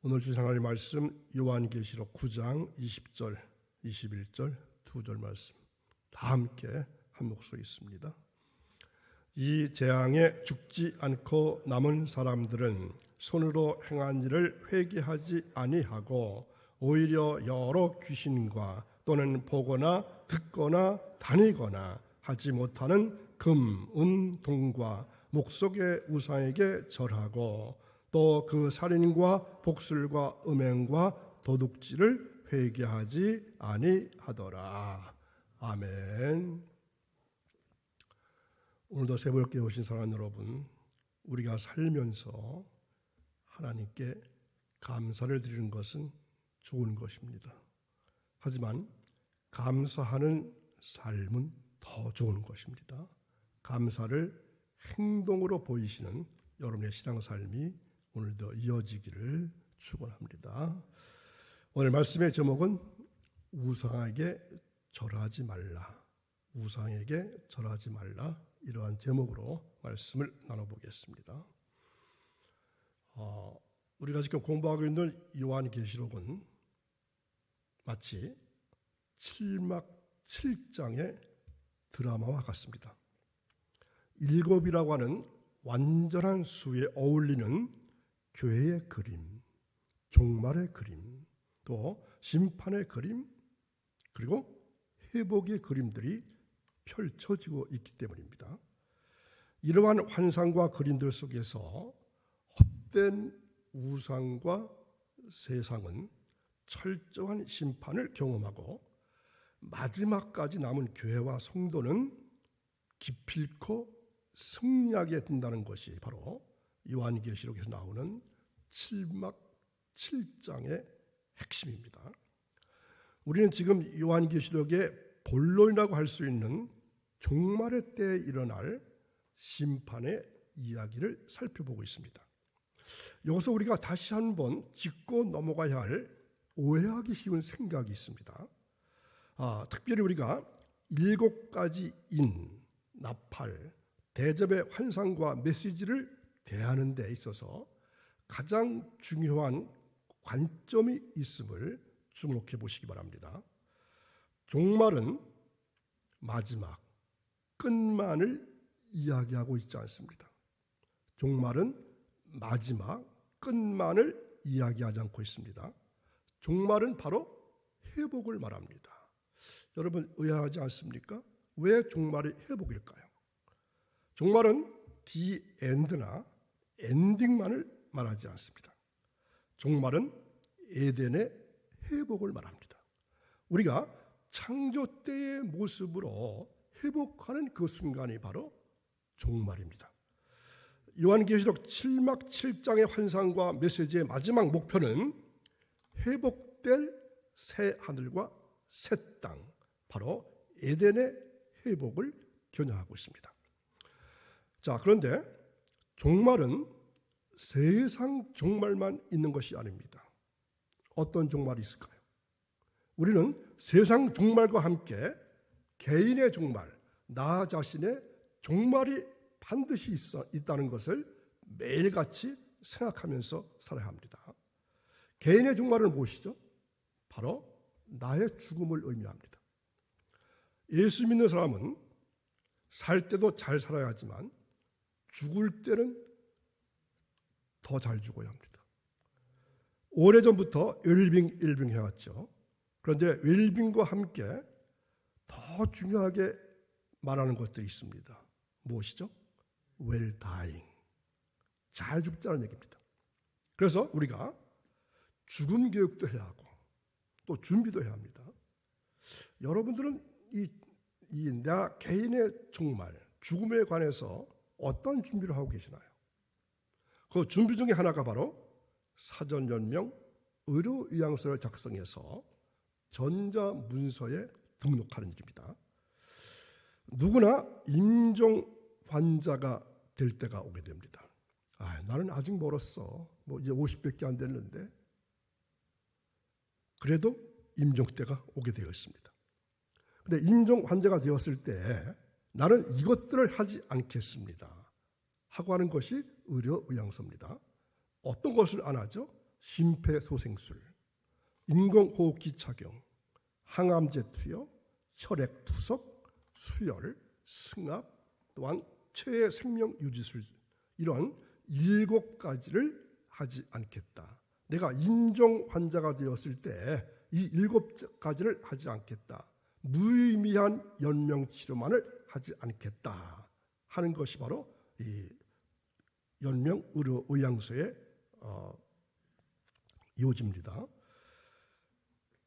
오늘 주신 하나님 말씀 요한계시록 9장 20절, 21절 두 절 말씀 다 함께 한 목소리 있습니다. 이 재앙에 죽지 않고 남은 사람들은 손으로 행한 일을 회개하지 아니하고 오히려 여러 귀신과 또는 보거나 듣거나 다니거나 하지 못하는 금, 동과 목석의 우상에게 절하고 또 그 살인과 복술과 음행과 도둑질을 회개하지 아니하더라. 아멘. 오늘도 새벽에 오신 사랑 여러분, 우리가 살면서 하나님께 감사를 드리는 것은 좋은 것입니다. 하지만 감사하는 삶은 더 좋은 것입니다. 감사를 행동으로 보이시는 여러분의 신앙삶이 오늘도 이어지기를 축원합니다. 오늘 말씀의 제목은 우상에게 절하지 말라. 우상에게 절하지 말라. 이러한 제목으로 말씀을 나눠보겠습니다. 우리가 지금 공부하고 있는 요한계시록은 마치 7막 7장의 드라마와 같습니다. 7이라고 하는 완전한 수에 어울리는 교회의 그림, 종말의 그림, 또 심판의 그림, 그리고 회복의 그림들이 펼쳐지고 있기 때문입니다. 이러한 환상과 그림들 속에서 헛된 우상과 세상은 철저한 심판을 경험하고 마지막까지 남은 교회와 성도는 기필코 승리하게 된다는 것이 바로 요한계시록에서 나오는 7막 7장의 핵심입니다. 우리는 지금 요한계시록의 본론이라고 할 수 있는 종말의 때에 일어날 심판의 이야기를 살펴보고 있습니다. 여기서 우리가 다시 한번 짚고 넘어가야 할 오해하기 쉬운 생각이 있습니다. 특별히 우리가 7가지 인, 나팔, 대접의 환상과 메시지를 대하는 데 있어서 가장 중요한 관점이 있음을 주목해 보시기 바랍니다. 종말은 마지막, 끝만을 이야기하고 있지 않습니다. 종말은 마지막, 끝만을 이야기하지 않고 있습니다. 종말은 바로 회복을 말합니다. 여러분 의아하지 않습니까? 왜 종말이 회복일까요? 종말은 the end나 엔딩만을 말하지 않습니다. 종말은 에덴의 회복을 말합니다. 우리가 창조 때의 모습으로 회복하는 그 순간이 바로 종말입니다. 요한계시록 7막 7장의 환상과 메시지의 마지막 목표는 회복될 새 하늘과 새 땅, 바로 에덴의 회복을 겨냥하고 있습니다. 자, 그런데 종말은 세상 종말만 있는 것이 아닙니다. 어떤 종말이 있을까요? 우리는 세상 종말과 함께 개인의 종말, 나 자신의 종말이 반드시 있다는 것을 매일같이 생각하면서 살아야 합니다. 개인의 종말은 무엇이죠? 바로 나의 죽음을 의미합니다. 예수 믿는 사람은 살 때도 잘 살아야 하지만 죽을 때는 더 잘 죽어야 합니다. 오래전부터 웰빙 해왔죠. 그런데 웰빙과 함께 더 중요하게 말하는 것들이 있습니다. 무엇이죠? well dying. 잘 죽자는 얘기입니다. 그래서 우리가 죽음 교육도 해야 하고 또 준비도 해야 합니다. 여러분들은 나 개인의 종말, 죽음에 관해서 어떤 준비를 하고 계시나요? 그 준비 중에 하나가 바로 사전연명 의료의향서를 작성해서 전자문서에 등록하는 일입니다. 누구나 임종 환자가 될 때가 오게 됩니다. 나는 아직 멀었어. 이제 50밖에 안 됐는데. 그래도 임종 때가 오게 되어 있습니다. 그런데 임종 환자가 되었을 때 나는 이것들을 하지 않겠습니다 하고 하는 것이 의료의향서입니다. 어떤 것을 안 하죠? 심폐소생술, 인공호흡기 착용, 항암제 투여, 혈액 투석, 수혈, 승합, 또한 최애 생명 유지술, 이런 7가지를 하지 않겠다. 내가 임종 환자가 되었을 때 이 7가지를 하지 않겠다. 무의미한 연명치료만을 하지 않겠다 하는 것이 바로 이 연명의료의향서의 요지입니다.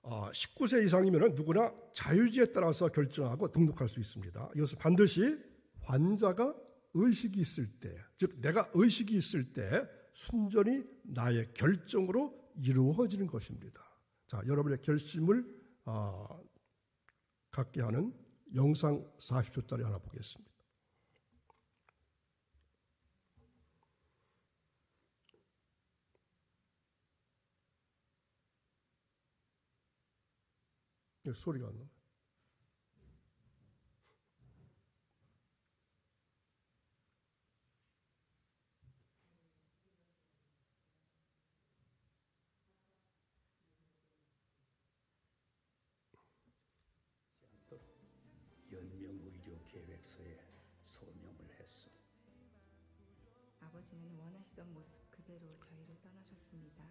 19세 이상이면 누구나 자유지에 따라서 결정하고 등록할 수 있습니다. 이것은 반드시 환자가 의식이 있을 때, 즉 내가 의식이 있을 때 순전히 나의 결정으로 이루어지는 것입니다. 자, 여러분의 결심을 갖게 하는 영상 40초짜리 하나 보겠습니다. 소리가 안 나요. 연명의료 계획서에 서명을 했어. 아버지는 원하시던 모습 그대로 저희를 떠나셨습니다.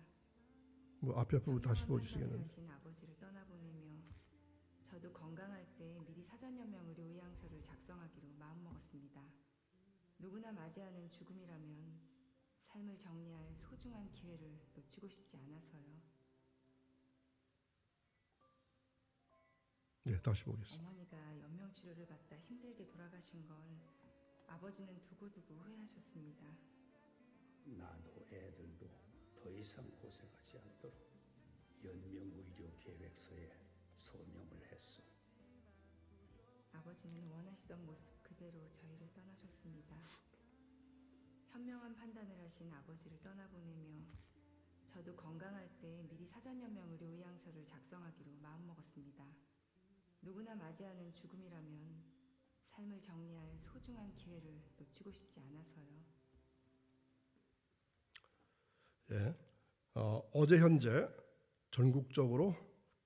앞에 부분 다시 보여주시겠나요? 하신 아버지를 떠나보내며 저도 건강할 때 미리 사전연명 의료의향서를 작성하기로 마음먹었습니다. 누구나 맞이하는 죽음이라면 삶을 정리할 소중한 기회를 놓치고 싶지 않아서요. 네, 다시 보겠습니다. 어머니가 연명치료를 받다 힘들게 돌아가신 걸 아버지는 두고두고 후회하셨습니다. 나도 애들도 더 이상 고생하지 않도록 연명의료 계획서에 서명을 했어. 아버지는 원하시던 모습 그대로 저희를 떠나셨습니다. 현명한 판단을 하신 아버지를 떠나보내며 저도 건강할 때 미리 사전연명 의료의향서를 작성하기로 마음먹었습니다. 누구나 맞이하는 죽음이라면 삶을 정리할 소중한 기회를 놓치고 싶지 않아서요. 예, 어제 현재 전국적으로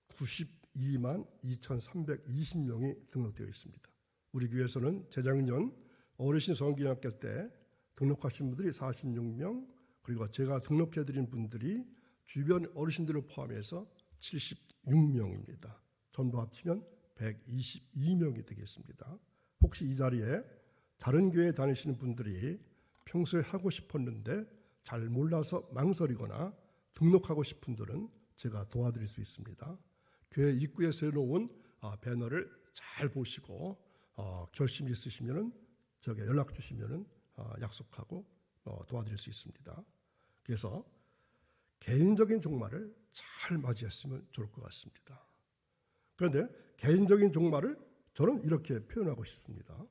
92만 2,320명이 등록되어 있습니다. 우리 교회에서는 재작년 어르신 성기학교 때 등록하신 분들이 46명, 그리고 제가 등록해드린 분들이 주변 어르신들을 포함해서 76명입니다. 전부 합치면 122명이 되겠습니다. 혹시 이 자리에 다른 교회 다니시는 분들이 평소에 하고 싶었는데 잘 몰라서 망설이거나 등록하고 싶은 분들은 제가 도와드릴 수 있습니다. 교회 입구에 세워놓은 배너를 잘 보시고 결심이 있으시면 저에게 연락 주시면 약속하고 도와드릴 수 있습니다. 그래서 개인적인 종말을 잘 맞이했으면 좋을 것 같습니다. 그런데 개인적인 종말을 저는 이렇게 표현하고 싶습니다.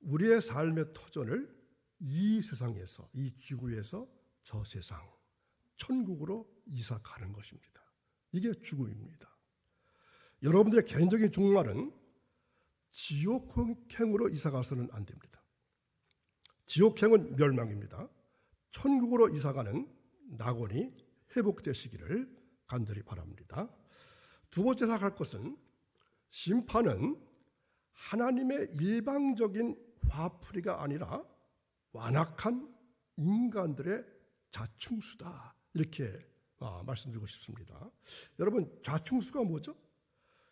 우리의 삶의 터전을 이 세상에서, 이 지구에서 저 세상, 천국으로 이사 가는 것입니다. 이게 죽음입니다. 여러분들의 개인적인 종말은 지옥행으로 이사 가서는 안 됩니다. 지옥행은 멸망입니다. 천국으로 이사 가는 낙원이 회복되시기를 간절히 바랍니다. 두 번째 생각할 것은 심판은 하나님의 일방적인 화풀이가 아니라 완악한 인간들의 자충수다. 이렇게 말씀드리고 싶습니다. 여러분, 자충수가 뭐죠?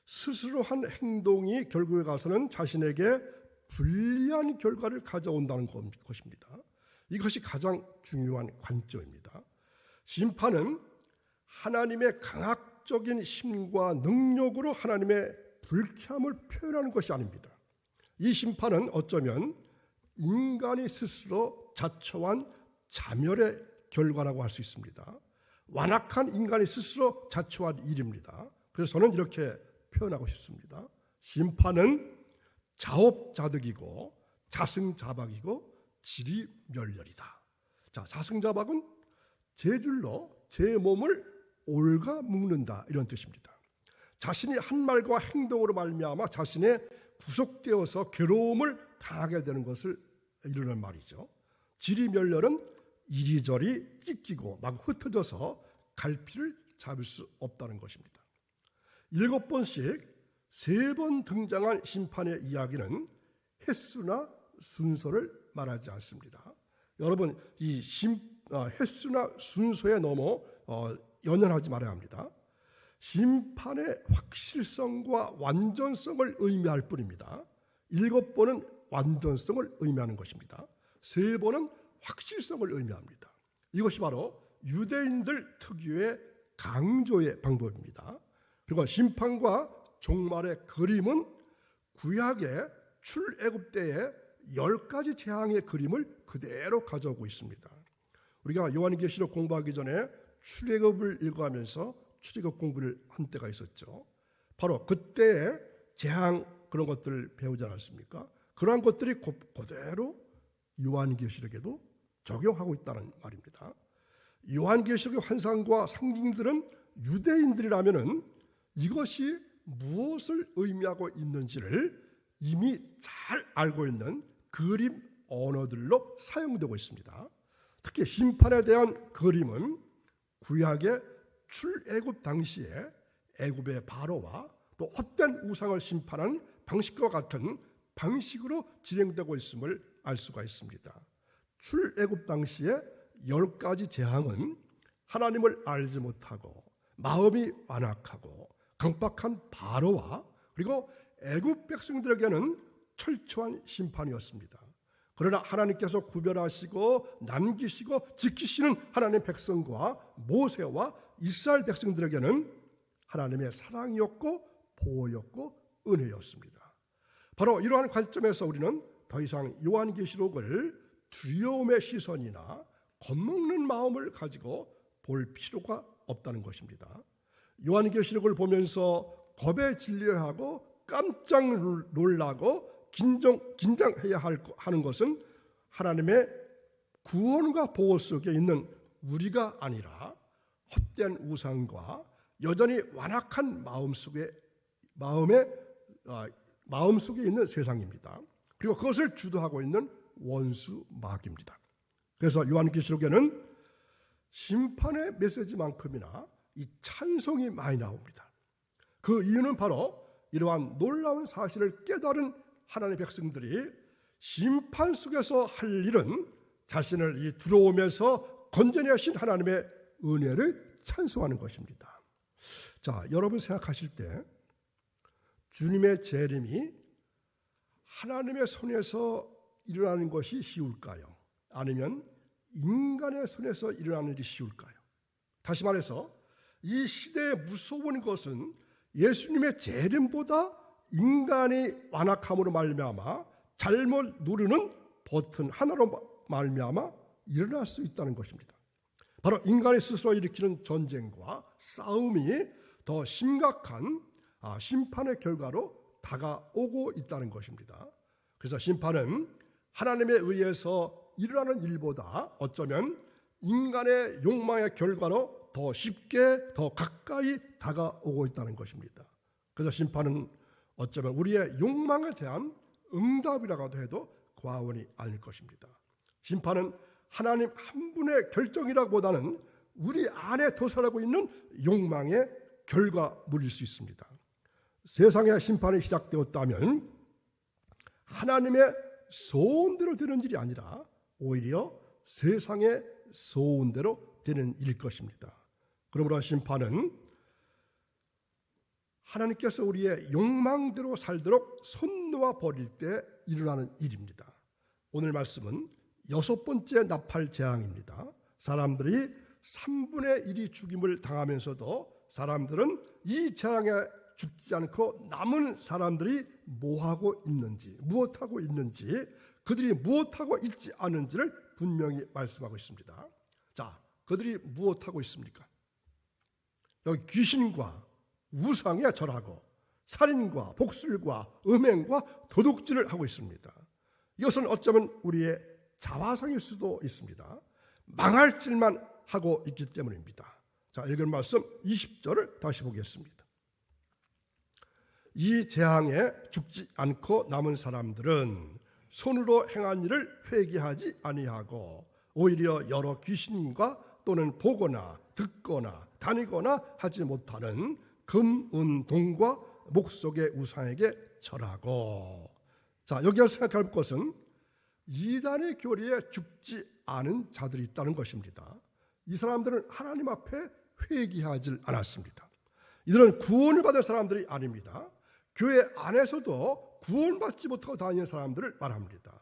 스스로 한 행동이 결국에 가서는 자신에게 불리한 결과를 가져온다는 것입니다. 이것이 가장 중요한 관점입니다. 심판은 하나님의 강압적인 힘과 능력으로 하나님의 불쾌함을 표현하는 것이 아닙니다. 이 심판은 어쩌면 인간이 스스로 자초한 자멸의 결과라고 할 수 있습니다. 완악한 인간이 스스로 자초한 일입니다. 그래서 저는 이렇게 표현하고 싶습니다. 심판은 자업자득이고 자승자박이고 지리멸렬이다. 자, 자승자박은 죄줄로 제 몸을 옳가 묶는다, 이런 뜻입니다. 자신이 한 말과 행동으로 말미암아 자신의 구속되어서 괴로움을 당하게 되는 것을 이루는 말이죠. 지리멸렬은 이리저리 찢기고 막 흩어져서 갈피를 잡을 수 없다는 것입니다. 7번씩 3번 등장한 심판의 이야기는 횟수나 순서를 말하지 않습니다. 여러분, 이 횟수나 순서에 너무 연연하지 말아야 합니다. 심판의 확실성과 완전성을 의미할 뿐입니다. 7번은 완전성을 의미하는 것입니다. 3번은 확실성을 의미합니다. 이것이 바로 유대인들 특유의 강조의 방법입니다. 그리고 심판과 종말의 그림은 구약의 출애굽 때의 10가지 재앙의 그림을 그대로 가져오고 있습니다. 우리가 요한계시록 공부하기 전에 출애굽을 읽어가면서 출애굽 공부를 한 때가 있었죠. 바로 그때의 재앙 그런 것들을 배우지 않았습니까? 그러한 것들이 그대로 요한계시록에도 적용하고 있다는 말입니다. 요한계시록의 환상과 상징들은 유대인들이라면은 이것이 무엇을 의미하고 있는지를 이미 잘 알고 있는 그림 언어들로 사용되고 있습니다. 특히 심판에 대한 그림은 구약의 출애굽 당시에 애굽의 바로와 또 헛된 우상을 심판한 방식과 같은 방식으로 진행되고 있음을 알 수가 있습니다. 출애굽 당시에 10가지 재앙은 하나님을 알지 못하고 마음이 완악하고 강박한 바로와 그리고 애굽 백성들에게는 철저한 심판이었습니다. 그러나 하나님께서 구별하시고 남기시고 지키시는 하나님의 백성과 모세와 이스라엘 백성들에게는 하나님의 사랑이었고 보호였고 은혜였습니다. 바로 이러한 관점에서 우리는 더 이상 요한계시록을 두려움의 시선이나 겁먹는 마음을 가지고 볼 필요가 없다는 것입니다. 요한계시록을 보면서 겁에 질려야 하고 깜짝 놀라고 긴장해야 하는 것은 하나님의 구원과 보호 속에 있는 우리가 아니라 헛된 우상과 여전히 완악한 마음 속에 있는 세상입니다. 그리고 그것을 주도하고 있는 원수 마귀입니다. 그래서 요한계시록에는 심판의 메시지만큼이나 이 찬송이 많이 나옵니다. 그 이유는 바로 이러한 놀라운 사실을 깨달은 하나님의 백성들이 심판 속에서 할 일은 자신을 이 들어오면서 건져내신 하나님의 은혜를 찬송하는 것입니다. 자, 여러분 생각하실 때 주님의 재림이 하나님의 손에서 일어나는 것이 쉬울까요? 아니면 인간의 손에서 일어나는 일이 쉬울까요? 다시 말해서 이 시대의 무서운 것은 예수님의 재림보다 인간이 완악함으로 말미암아 잘못 누르는 버튼 하나로 말미암아 일어날 수 있다는 것입니다. 바로 인간이 스스로 일으키는 전쟁과 싸움이 더 심각한 심판의 결과로 다가오고 있다는 것입니다. 그래서 심판은 하나님에 의해서 일어나는 일보다 어쩌면 인간의 욕망의 결과로 더 쉽게 더 가까이 다가오고 있다는 것입니다. 그래서 심판은 어쩌면 우리의 욕망에 대한 응답이라고 해도 과언이 아닐 것입니다. 심판은 하나님 한 분의 결정이라기보다는 우리 안에 도사하고 있는 욕망의 결과물일 수 있습니다. 세상의 심판이 시작되었다면 하나님의 소원대로 되는 일이 아니라 오히려 세상의 소원대로 되는 일일 것입니다. 그러므로 심판은 하나님께서 우리의 욕망대로 살도록 손 놓아 버릴 때 일어나는 일입니다. 오늘 말씀은 6번째 나팔 재앙입니다. 사람들이 3분의 1이 죽임을 당하면서도 사람들은 이 재앙에 죽지 않고 남은 사람들이 뭐하고 있는지, 무엇하고 있는지, 그들이 무엇하고 있지 않은지를 분명히 말씀하고 있습니다. 자, 그들이 무엇하고 있습니까? 여기 귀신과 우상에 절하고 살인과 복술과 음행과 도둑질을 하고 있습니다. 이것은 어쩌면 우리의 자화상일 수도 있습니다. 망할 짓만 하고 있기 때문입니다. 자, 읽은 말씀 20절을 다시 보겠습니다. 이 재앙에 죽지 않고 남은 사람들은 손으로 행한 일을 회개하지 아니하고 오히려 여러 귀신과 또는 보거나 듣거나 다니거나 하지 못하는 금, 은, 동과 목속의 우상에게 절하고. 자, 여기서 생각할 것은 이단의 교리에 죽지 않은 자들이 있다는 것입니다. 이 사람들은 하나님 앞에 회개하지 않았습니다. 이들은 구원을 받은 사람들이 아닙니다. 교회 안에서도 구원받지 못하고 다니는 사람들을 말합니다.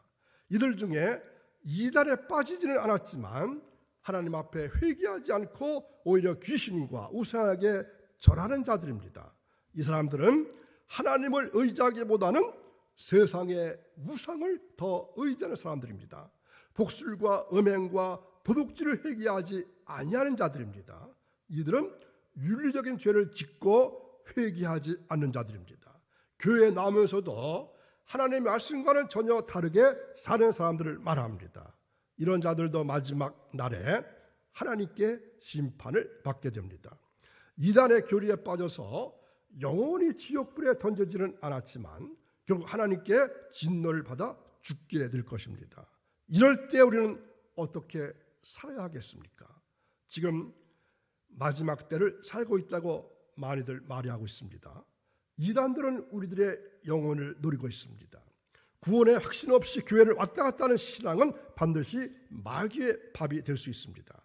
이들 중에 이단에 빠지지는 않았지만 하나님 앞에 회개하지 않고 오히려 귀신과 우상에게 절하는 자들입니다. 이 사람들은 하나님을 의지하기보다는 세상의 우상을 더 의지하는 사람들입니다. 복술과 음행과 도둑질을 회개하지 아니하는 자들입니다. 이들은 윤리적인 죄를 짓고 회개하지 않는 자들입니다. 교회에 나오면서도 하나님의 말씀과는 전혀 다르게 사는 사람들을 말합니다. 이런 자들도 마지막 날에 하나님께 심판을 받게 됩니다. 이단의 교리에 빠져서 영원히 지옥불에 던져지는 않았지만 결국 하나님께 진노를 받아 죽게 될 것입니다. 이럴 때 우리는 어떻게 살아야 하겠습니까? 지금 마지막 때를 살고 있다고 많이들 말하고 있습니다. 이단들은 우리들의 영혼을 노리고 있습니다. 구원의 확신 없이 교회를 왔다 갔다 하는 신앙은 반드시 마귀의 밥이 될 수 있습니다.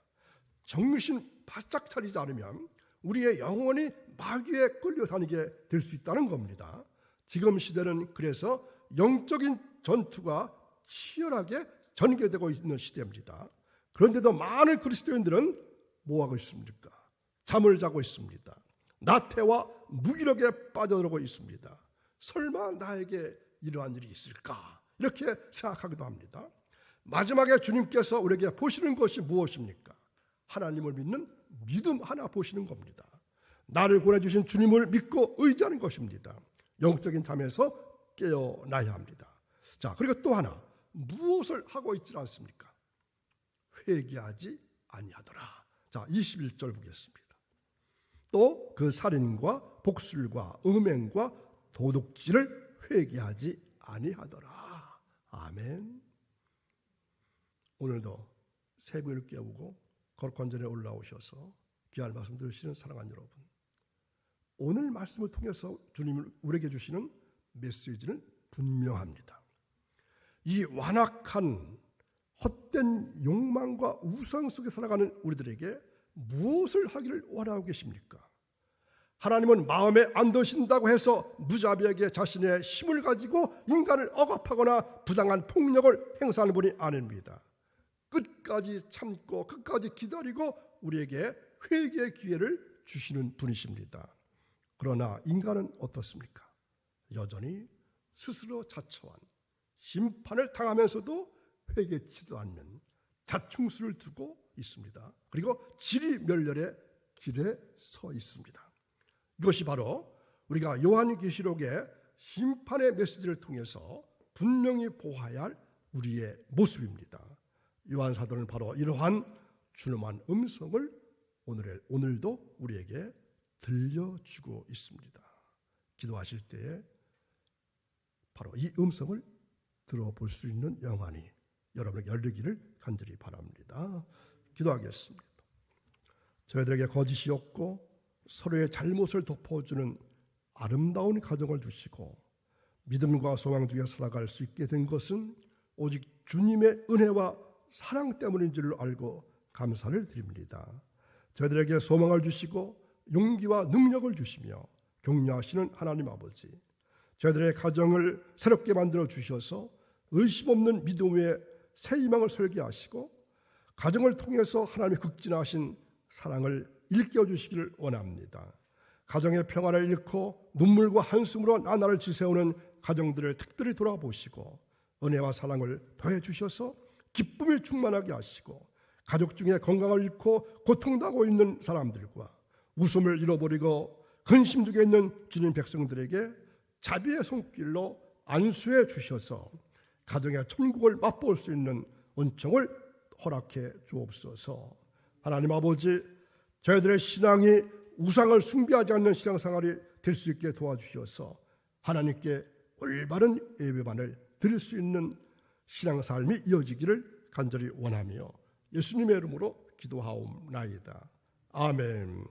정신 바짝 차리지 않으면 우리의 영혼이 마귀에 끌려다니게 될 수 있다는 겁니다. 지금 시대는 그래서 영적인 전투가 치열하게 전개되고 있는 시대입니다. 그런데도 많은 그리스도인들은 뭐하고 있습니까? 잠을 자고 있습니다. 나태와 무기력에 빠져들고 있습니다. 설마 나에게 이러한 일이 있을까? 이렇게 생각하기도 합니다. 마지막에 주님께서 우리에게 보시는 것이 무엇입니까? 하나님을 믿는 믿음 하나 보시는 겁니다. 나를 보내주신 주님을 믿고 의지하는 것입니다. 영적인 잠에서 깨어나야 합니다. 자, 그리고 또 하나, 무엇을 하고 있지 않습니까? 회개하지 아니하더라. 자, 21절 보겠습니다. 또 그 살인과 복술과 음행과 도둑질을 회개하지 아니하더라. 아멘. 오늘도 새벽을 깨우고 거룩한 전에 올라오셔서 귀한 말씀 들으시는 사랑하는 여러분, 오늘 말씀을 통해서 주님을 우리에게 주시는 메시지는 분명합니다. 이 완악한 헛된 욕망과 우상 속에 살아가는 우리들에게 무엇을 하기를 원하고 계십니까? 하나님은 마음에 안 드신다고 해서 무자비하게 자신의 힘을 가지고 인간을 억압하거나 부당한 폭력을 행사하는 분이 아닙니다. 끝까지 참고 끝까지 기다리고 우리에게 회개의 기회를 주시는 분이십니다. 그러나 인간은 어떻습니까? 여전히 스스로 자처한 심판을 당하면서도 회개치도 않는 자충수를 두고 있습니다. 그리고 지리멸렬의 길에 서 있습니다. 이것이 바로 우리가 요한계시록의 심판의 메시지를 통해서 분명히 보아야 할 우리의 모습입니다. 요한사도는 바로 이러한 준엄한 음성을 오늘도 우리에게 들려주고 있습니다. 기도하실 때에 바로 이 음성을 들어볼 수 있는 영안이 여러분에게 열리기를 간절히 바랍니다. 기도하겠습니다. 저희들에게 거짓이 없고 서로의 잘못을 덮어주는 아름다운 가정을 주시고 믿음과 소망 중에 살아갈 수 있게 된 것은 오직 주님의 은혜와 사랑 때문인 줄 알고 감사를 드립니다. 저희들에게 소망을 주시고 용기와 능력을 주시며 격려하시는 하나님 아버지, 저희들의 가정을 새롭게 만들어 주셔서 의심 없는 믿음의 새 희망을 설계하시고 가정을 통해서 하나님의 극진하신 사랑을 일깨워 주시기를 원합니다. 가정의 평화를 잃고 눈물과 한숨으로 나날을 지새우는 가정들을 특별히 돌아보시고 은혜와 사랑을 더해 주셔서 기쁨이 충만하게 하시고 가족 중에 건강을 잃고 고통당하고 있는 사람들과 웃음을 잃어버리고 근심 중에 있는 주님 백성들에게 자비의 손길로 안수해 주셔서 가정의 천국을 맛볼 수 있는 은총을 허락해 주옵소서. 하나님 아버지, 저희들의 신앙이 우상을 숭배하지 않는 신앙생활이 될 수 있게 도와주셔서 하나님께 올바른 예배만을 드릴 수 있는 신앙삶이 이어지기를 간절히 원하며 예수님의 이름으로 기도하옵나이다. 아멘.